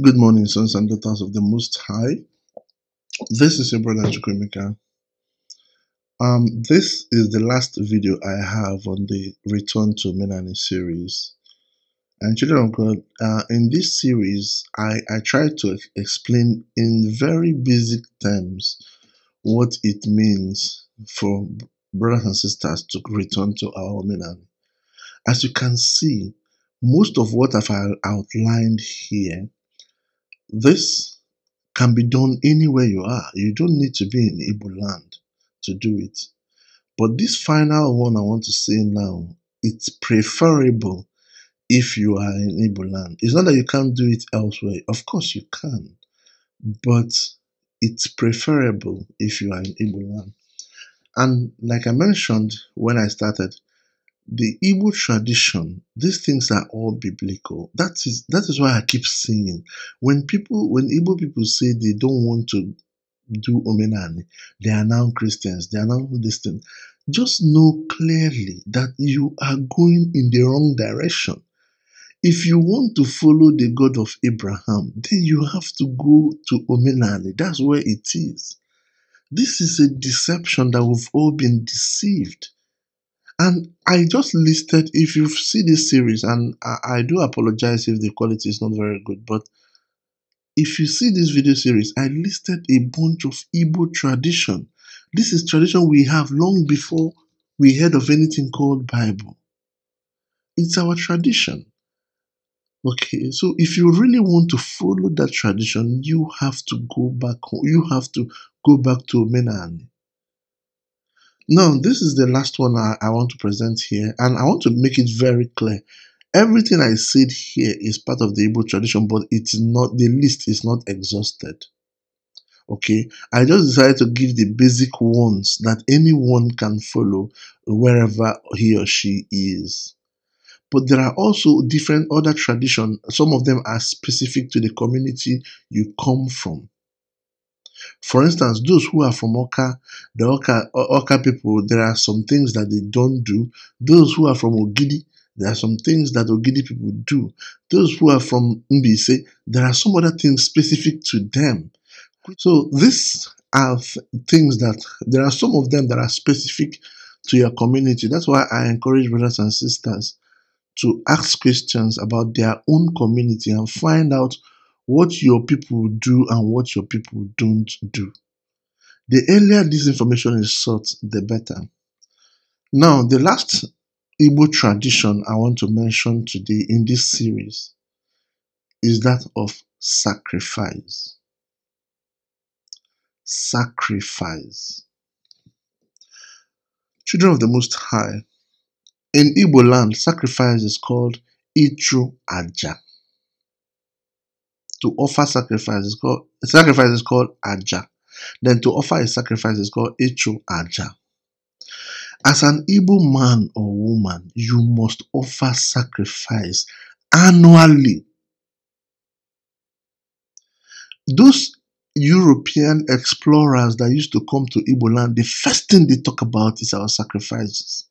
Good morning, sons and daughters of the Most High. This is your brother Chukwemeka. This is the last video I have on the Return to Omenani series. And children of God, in this series, I try to explain in very basic terms what it means for brothers and sisters to return to our Omenani. As you can see, most of what I've outlined here, this can be done anywhere you are. You don't need to be in Igbo land to do it. But this final one I want to say now, it's preferable if you are in Igbo land. It's not that you can't do it elsewhere. Of course you can. But it's preferable if you are in Igbo land. And like I mentioned when I started, the Igbo tradition, these things are all biblical. That is why I keep saying when Igbo people say they don't want to do Omenani, they are now Christians, they are now this thing. Just know clearly that you are going in the wrong direction. If you want to follow the God of Abraham, then you have to go to Omenani. That's where it is. This is a deception that we've all been deceived. And I just listed, if you see this series, and I do apologize if the quality is not very good, but if you see this video series, I listed a bunch of Igbo tradition. This is tradition we have long before we heard of anything called Bible. It's our tradition. Okay, so if you really want to follow that tradition, you have to go back home. You have to go back to Omenani. Now, this is the last one I want to present here, and I want to make it very clear. Everything I said here is part of the Igbo tradition, but it's not, the list is not exhausted. Okay, I just decided to give the basic ones that anyone can follow wherever he or she is. But there are also different other traditions. Some of them are specific to the community you come from. For instance, those who are from Oka, the Oka people, there are some things that they don't do. Those who are from Ogidi, there are some things that Ogidi people do. Those who are from Mbise, there are some other things specific to them. So these are things that there are some of them that are specific to your community. That's why I encourage brothers and sisters to ask questions about their own community and find out what your people do and what your people don't do. The earlier this information is sought, the better. Now, the last Igbo tradition I want to mention today in this series is that of sacrifice. Sacrifice. Children of the Most High. In Igbo land, sacrifice is called Ichu Aja. To offer sacrifice is called Aja. Then to offer a sacrifice is called Ichu Aja. As an Igbo man or woman, you must offer sacrifice annually. Those European explorers that used to come to Igbo land, the first thing they talk about is our sacrifices.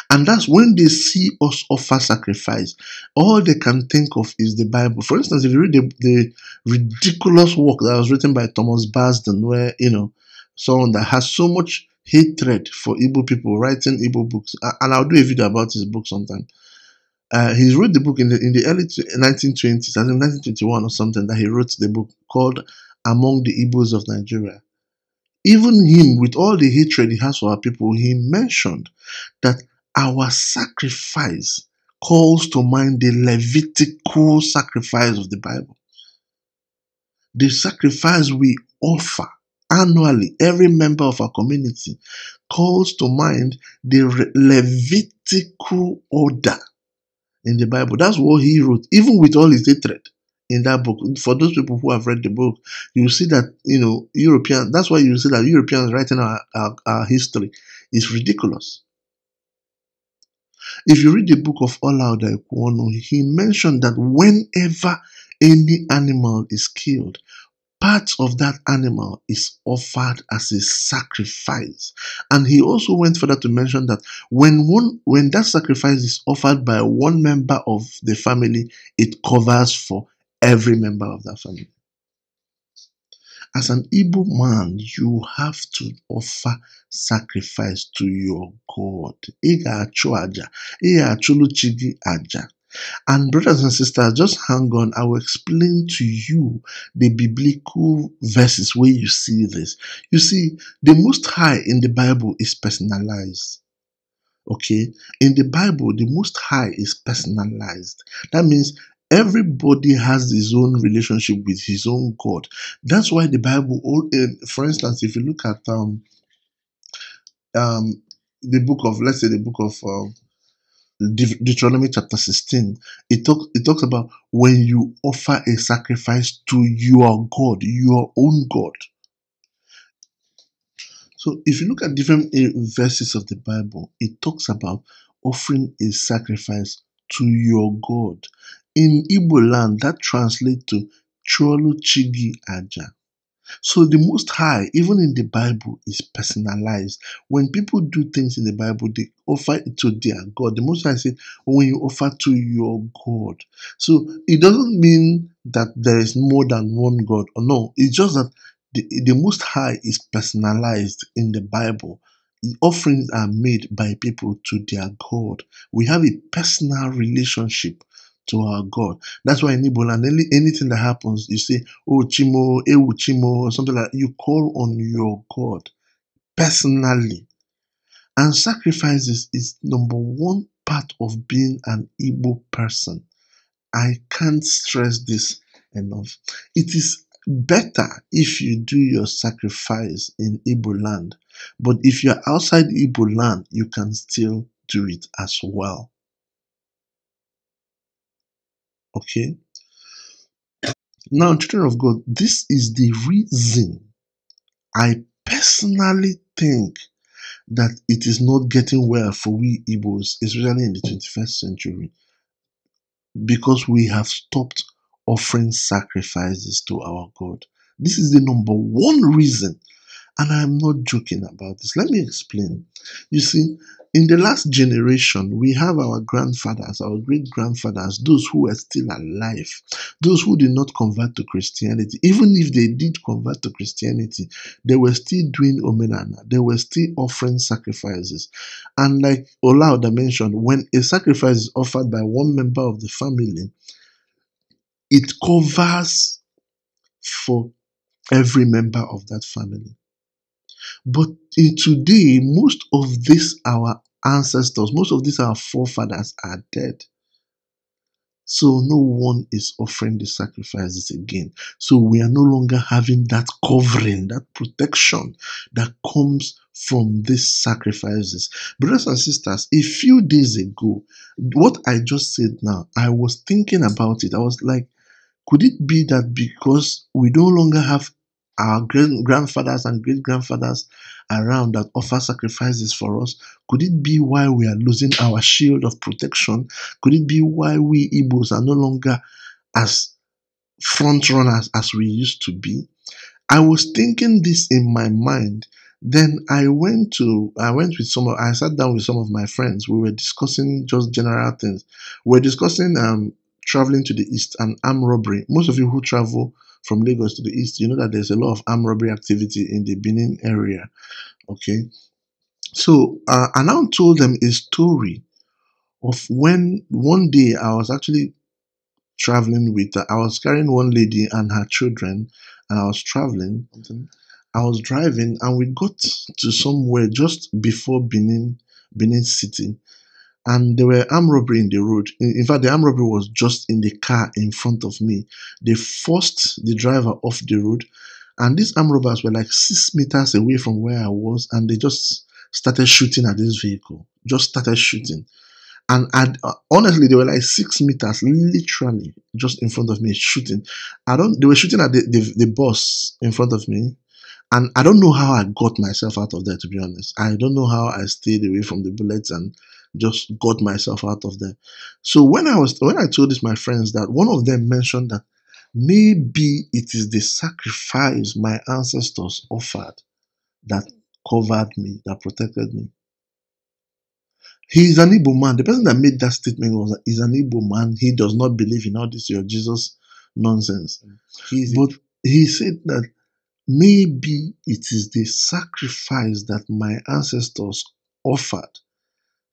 And that's when they see us offer sacrifice, all they can think of is the Bible. For instance, if you read the ridiculous work that was written by Thomas Basden, where, someone that has so much hatred for Igbo people writing Igbo books, and I'll do a video about his book sometime. He wrote the book in the early 1920s, I think 1921 or something, that he wrote the book called Among the Igbos of Nigeria. Even him, with all the hatred he has for our people, he mentioned that our sacrifice calls to mind the Levitical sacrifice of the Bible. The sacrifice we offer annually, every member of our community, calls to mind the Levitical order in the Bible. That's what he wrote, even with all his hatred in that book. For those people who have read the book, you see that, Europeans, that's why you see that Europeans writing our history is ridiculous. If you read the book of Olaoda Ekuono, he mentioned that whenever any animal is killed, part of that animal is offered as a sacrifice. And he also went further to mention that when that sacrifice is offered by one member of the family, it covers for every member of that family. As an Igbo man, you have to offer sacrifice to your God. Ị ga-achụ aja, ị ga-achụrụ chi gị aja. And brothers and sisters, just hang on. I will explain to you the biblical verses where you see this. You see, the Most High in the Bible is personalized. Okay, in the Bible, the Most High is personalized. That means everybody has his own relationship with his own God. That's why the Bible, for instance, if you look at um the book of, let's say, the book of Deuteronomy chapter 16, it talks about when you offer a sacrifice to your God, your own God. So if you look at different verses of the Bible, it talks about offering a sacrifice to your God. In Igbo land, that translates to Cholu Chigi Aja. So the Most High, even in the Bible, is personalized. When people do things in the Bible, they offer it to their God. The Most High said, when you offer to your God. So it doesn't mean that there is more than one God. Or no, it's just that the Most High is personalized in the Bible. The offerings are made by people to their God. We have a personal relationship to our God. That's why in Igbo land, anything that happens, you say, oh Chimo, Ewu Chimo, or something like that. You call on your God personally. And sacrifices is number one part of being an Igbo person. I can't stress this enough. It is better if you do your sacrifice in Igbo land. But if you're outside Igbo land, you can still do it as well. Okay? Now, children of God, this is the reason I personally think that it is not getting well for we Igbos, especially in the 21st century, because we have stopped offering sacrifices to our God. This is the number one reason. And I'm not joking about this. Let me explain. You see, in the last generation, we have our grandfathers, our great grandfathers, those who were still alive, those who did not convert to Christianity. Even if they did convert to Christianity, they were still doing Omenani, they were still offering sacrifices. And like Olauda mentioned, when a sacrifice is offered by one member of the family, it covers for every member of that family. But in today, most of these our ancestors, most of these our forefathers are dead. So no one is offering the sacrifices again. So we are no longer having that covering, that protection that comes from these sacrifices. Brothers and sisters, a few days ago, what I just said now, I was thinking about it. I was like, could it be that because we no longer have our grandfathers and great grandfathers around that offer sacrifices for us? Could it be why we are losing our shield of protection? Could it be why we Igbos are no longer as front runners as we used to be? I was thinking this in my mind. Then I went with I sat down with some of my friends. We were discussing just general things. We are discussing traveling to the east and armed robbery. Most of you who travel from Lagos to the east, you know that there's a lot of armed robbery activity in the Benin area. Okay. So I now told them a story of when one day I was actually traveling with I was carrying one lady and her children, and I was traveling. I was driving, and we got to somewhere just before Benin City, and there were armed robbery in the road. In fact, the armed robbery was just in the car in front of me. They forced the driver off the road, and these armed robbers were like 6 meters away from where I was, and they just started shooting at this vehicle. Just started shooting. And honestly, they were like 6 meters, literally, just in front of me, shooting. They were shooting at the bus in front of me. And I don't know how I got myself out of there, to be honest. I don't know how I stayed away from the bullets and just got myself out of there. So when I told this my friends, that one of them mentioned that maybe it is the sacrifice my ancestors offered that covered me, that protected me. He is an Igbo man. The person that made that statement is an Igbo man. He does not believe in all this your Jesus nonsense. But he said that maybe it is the sacrifice that my ancestors offered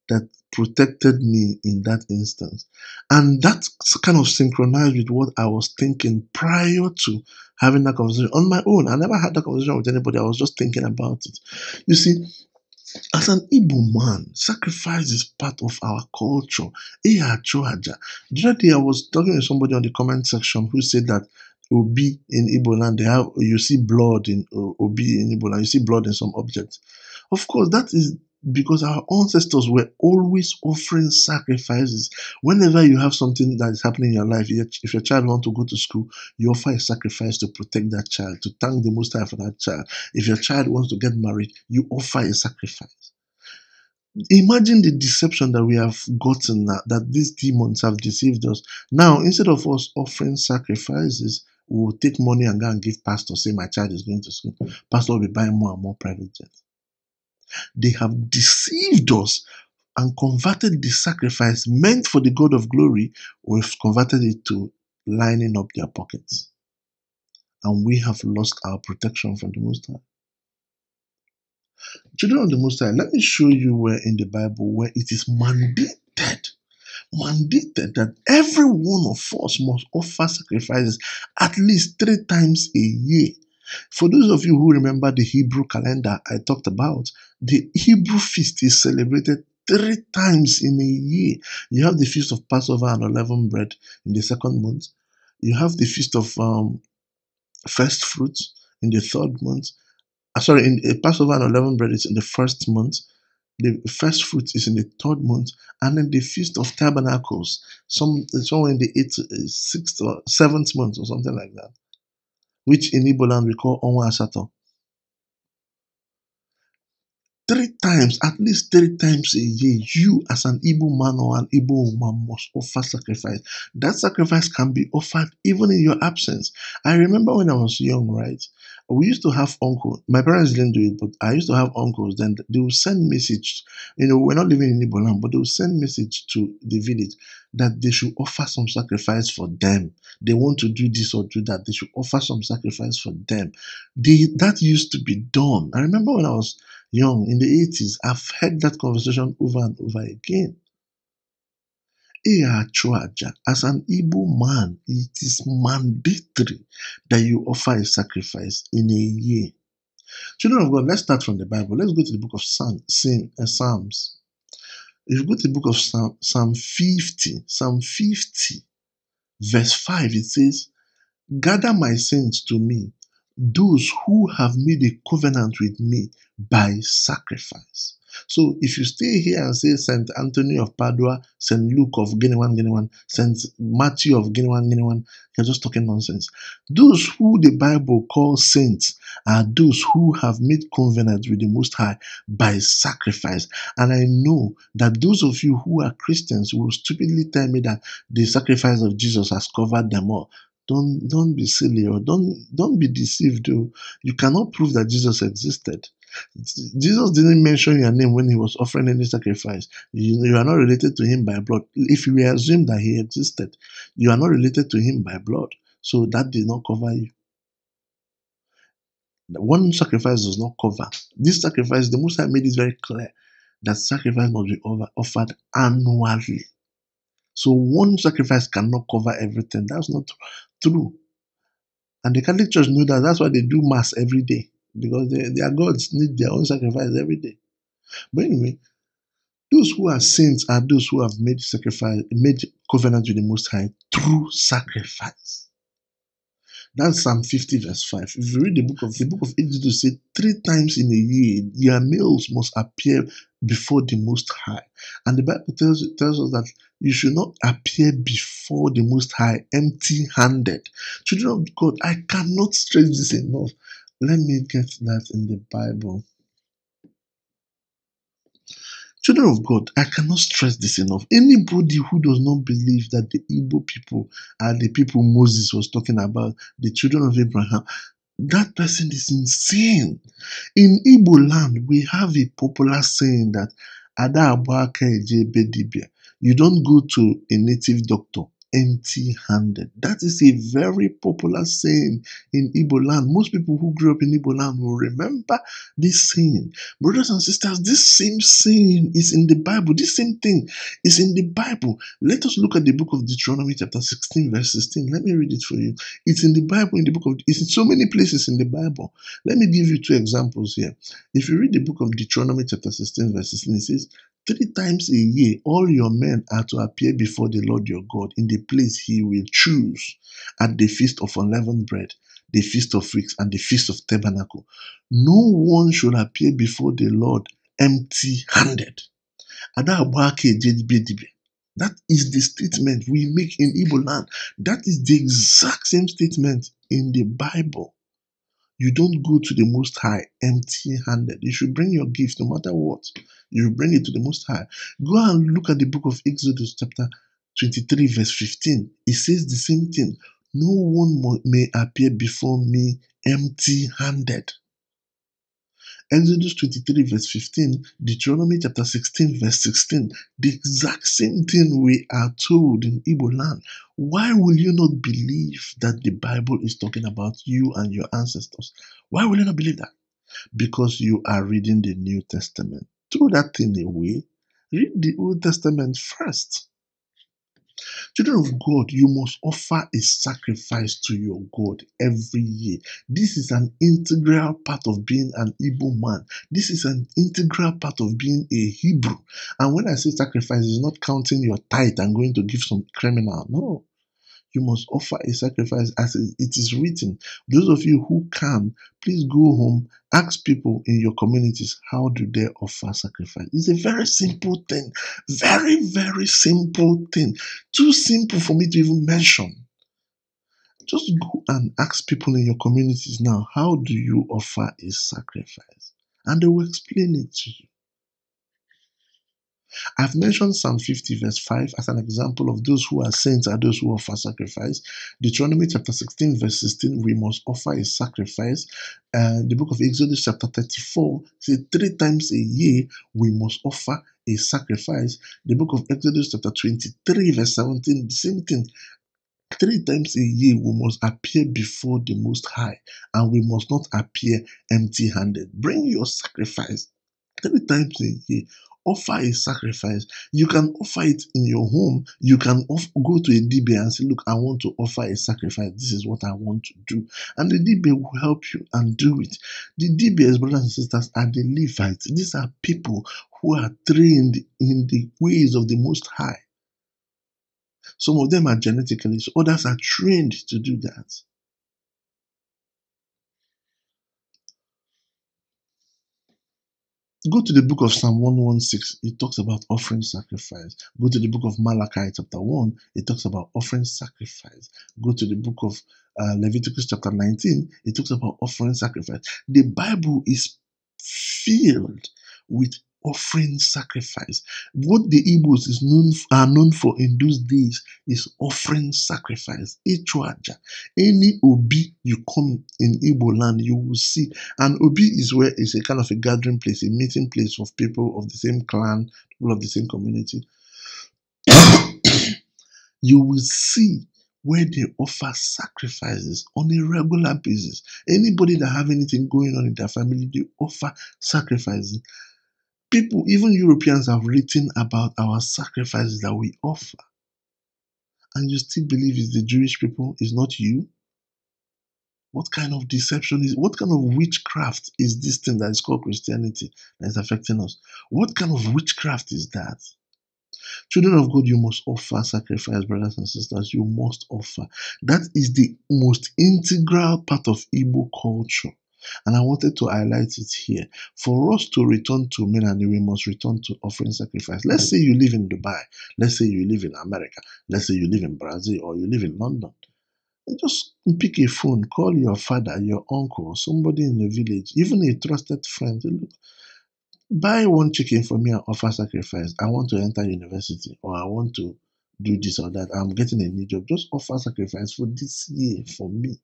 that protected me in that instance. And that kind of synchronized with what I was thinking prior to having that conversation on my own. I never had that conversation with anybody. I was just thinking about it. You see, as an Igbo man, sacrifice is part of our culture. The other day I was talking to somebody on the comment section who said that Obi in Igbo land, you see blood in Obi in Igbo land, you see blood in some objects. Of course, that is because our ancestors were always offering sacrifices. Whenever you have something that is happening in your life, if your child wants to go to school, you offer a sacrifice to protect that child, to thank the Most High for that child. If your child wants to get married, you offer a sacrifice. Imagine the deception that we have gotten now, that these demons have deceived us. Now, instead of us offering sacrifices, we will take money and go and give pastor, say my child is going to school. Pastor will be buying more and more private jets. They have deceived us and converted the sacrifice meant for the God of glory, we've converted it to lining up their pockets. And we have lost our protection from the Most High. Children of the Most High, let me show you where in the Bible where it is mandated that every one of us must offer sacrifices at least 3 times a year. For those of you who remember the Hebrew calendar I talked about, the Hebrew feast is celebrated 3 times in a year. You have the feast of Passover and unleavened bread in the 2nd month. You have the feast of first fruits in the 3rd month. In Passover and unleavened bread is in the 1st month. The first fruit is in the 3rd month, and then the Feast of Tabernacles, somewhere in the 6th or 7th month or something like that, which in Igbo land we call Onwa Asato. 3 times, at least 3 times a year, you as an Igbo man or an Igbo woman must offer sacrifice. That sacrifice can be offered even in your absence. I remember when I was young, right? We used to have uncles. My parents didn't do it, but I used to have uncles. Then they would send message. We're not living in Igbo land, but they would send message to the village that they should offer some sacrifice for them. They want to do this or do that. They should offer some sacrifice for them. That used to be done. I remember when I was young in the 80s, I've heard that conversation over and over again. As an Igbo man, it is mandatory that you offer a sacrifice in a year. Children of God, let's start from the Bible. Let's go to the book of Psalms. If you go to the book of Psalm 50, verse 5, it says, "Gather my saints to me, those who have made a covenant with me by sacrifice." So if you stay here and say Saint Anthony of Padua, Saint Luke of Guinewan, Saint Matthew of Guinewan, you're just talking nonsense. Those who the Bible calls saints are those who have made covenant with the Most High by sacrifice. And I know that those of you who are Christians will stupidly tell me that the sacrifice of Jesus has covered them all. Don't be silly, or don't be deceived. Though. You cannot prove that Jesus existed. Jesus didn't mention your name when he was offering any sacrifice. You are not related to him by blood. If we assume that he existed, you are not related to him by blood. So that did not cover you. One sacrifice does not cover. This sacrifice, the Most High made it very clear that sacrifice must be offered annually. So one sacrifice cannot cover everything. That's not true. And the Catholic Church know that. That's why they do Mass every day. Because their gods need their own sacrifice every day. But anyway, those who are saints are those who have made covenant with the Most High through sacrifice. That's Psalm 50 verse 5. If you read the book of Exodus, say 3 times in a year, your males must appear before the Most High. And the Bible tells us that you should not appear before the Most High empty-handed. Children of God, I cannot stress this enough. Let me get that in the Bible. Children of God, I cannot stress this enough. Anybody who does not believe that the Igbo people are the people Moses was talking about, the children of Abraham, that person is insane. In Igbo land, we have a popular saying that Ada Abuaka Eje Bedibia. You don't go to a native doctor empty-handed. That is a very popular saying in Igbo land. Most people who grew up in Igbo land will remember this saying. Brothers and sisters, this same saying is in the Bible. This same thing is in the Bible. Let us look at the book of Deuteronomy chapter 16 verse 16. Let me read it for you. It's in the Bible, it's in so many places in the Bible. Let me give you two examples here. If you read the book of Deuteronomy chapter 16 verse 16, it says, 3 times a year, all your men are to appear before the Lord your God in the place he will choose at the feast of unleavened bread, the feast of weeks, and the feast of tabernacle. No one should appear before the Lord empty-handed. That is the statement we make in Igbo land. That is the exact same statement in the Bible. You don't go to the Most High empty-handed. You should bring your gift no matter what. You bring it to the Most High. Go and look at the book of Exodus chapter 23 verse 15. It says the same thing. No one may appear before me empty-handed. Exodus 23 verse 15, Deuteronomy chapter 16 verse 16, the exact same thing we are told in Igbo land. Why will you not believe that the Bible is talking about you and your ancestors? Why will you not believe that? Because you are reading the New Testament. Throw that thing away. Read the Old Testament first. Children of God, you must offer a sacrifice to your God every year. This is an integral part of being an Igbo man. This is an integral part of being a Hebrew. And when I say sacrifice, it's not counting your tithe and going to give some criminal. No. You must offer a sacrifice as it is written. Those of you who can, please go home, ask people in your communities, how do they offer sacrifice? It's a very simple thing. Very, very simple thing. Too simple for me to even mention. Just go and ask people in your communities now, how do you offer a sacrifice? And they will explain it to you. I've mentioned Psalm 50 verse 5 as an example of those who are saints are those who offer sacrifice. Deuteronomy chapter 16 verse 16, we must offer a sacrifice. The book of Exodus chapter 34 says 3 times a year we must offer a sacrifice. The book of Exodus chapter 23 verse 17, the same thing. 3 times a year we must appear before the Most High, and we must not appear empty-handed. Bring your sacrifice 3 times a year. Offer a sacrifice. You can offer it in your home. You can go to a DB and say, look, I want to offer a sacrifice. This is what I want to do. And the DB will help you and do it. The DBs, brothers and sisters, are the Levites. These are people who are trained in the ways of the Most High. Some of them are genetically, so others are trained to do that. Go to the book of Psalm 116, it talks about offering sacrifice. Go to the book of Malachi chapter 1, it talks about offering sacrifice. Go to the book of Leviticus chapter 19, it talks about offering sacrifice. The Bible is filled with offering sacrifice. What the Igbos are known for in those days is offering sacrifice. Ichwaja. Any obi you come in Igbo land, you will see. And obi is where it's a kind of a gathering place, a meeting place of people of the same clan, people of the same community. You will see where they offer sacrifices on a regular basis. Anybody that have anything going on in their family, they offer sacrifices. People, even Europeans, have written about our sacrifices that we offer. And you still believe it's the Jewish people, it's not you? What kind of deception what kind of witchcraft is this thing that is called Christianity that is affecting us? What kind of witchcraft is that? Children of God, you must offer sacrifice, brothers and sisters. You must offer. That is the most integral part of Igbo culture. And I wanted to highlight it here. For us to return to Omenani, we must return to offering sacrifice. Let's say you live in Dubai. Let's say you live in America. Let's say you live in Brazil or you live in London. Just pick a phone, call your father, your uncle, somebody in the village, even a trusted friend. Look, buy one chicken for me and offer sacrifice. I want to enter university or I want to do this or that. I'm getting a new job. Just offer sacrifice for this year for me.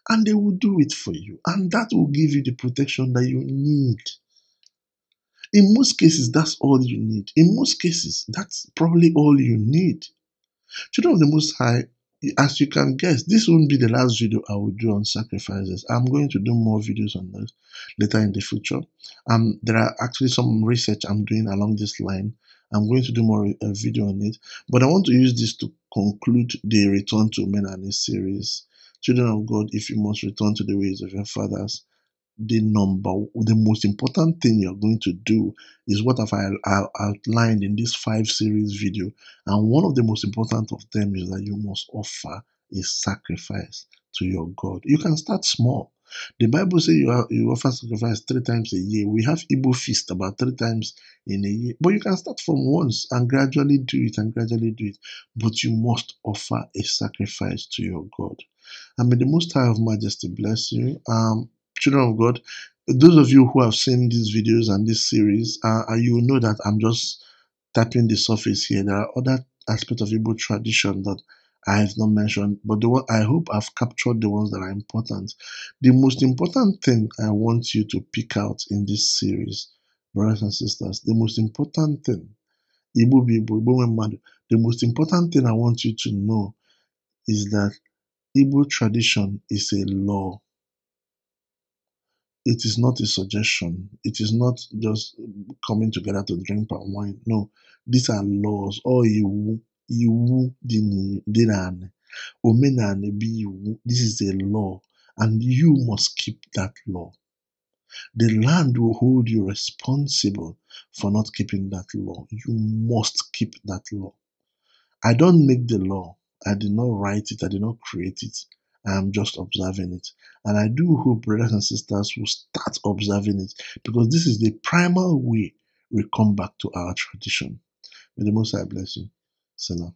And they will do it for you. And that will give you the protection that you need. In most cases, that's all you need. In most cases, that's probably all you need. Children of the Most High, as you can guess, this won't be the last video I will do on sacrifices. I'm going to do more videos on this later in the future. There are actually some research I'm doing along this line. I'm going to do more video on it, but I want to use this to conclude the Return to Omenani series. Children of God, if you must return to the ways of your fathers, the most important thing you're going to do is what I outlined in this 5 series video, and one of the most important of them is that you must offer a sacrifice to your God. You can start small. The Bible says you offer sacrifice 3 times a year. We have Igbo feast about 3 times in a year, but you can start from once and gradually do it and gradually do it. But you must offer a sacrifice to your God. And may the Most High of Majesty bless you. Children of God, those of you who have seen these videos and this series, you will know that I'm just tapping the surface here. There are other aspects of Igbo tradition that I have not mentioned, but the one I hope I've captured the ones that are important. The most important thing I want you to pick out in this series, brothers and sisters, the most important thing, Igbo Igbo, Igbo Madu, the most important thing I want you to know is that Igbo tradition is a law. It is not a suggestion. It is not just coming together to drink palm wine. No, these are laws. Oh, iwu dinane, omenani be iwu. This is a law, and you must keep that law. The land will hold you responsible for not keeping that law. You must keep that law. I don't make the law. I did not write it. I did not create it. I am just observing it. And I do hope brothers and sisters will start observing it, because this is the primal way we come back to our tradition. May the Most High bless you. Salam.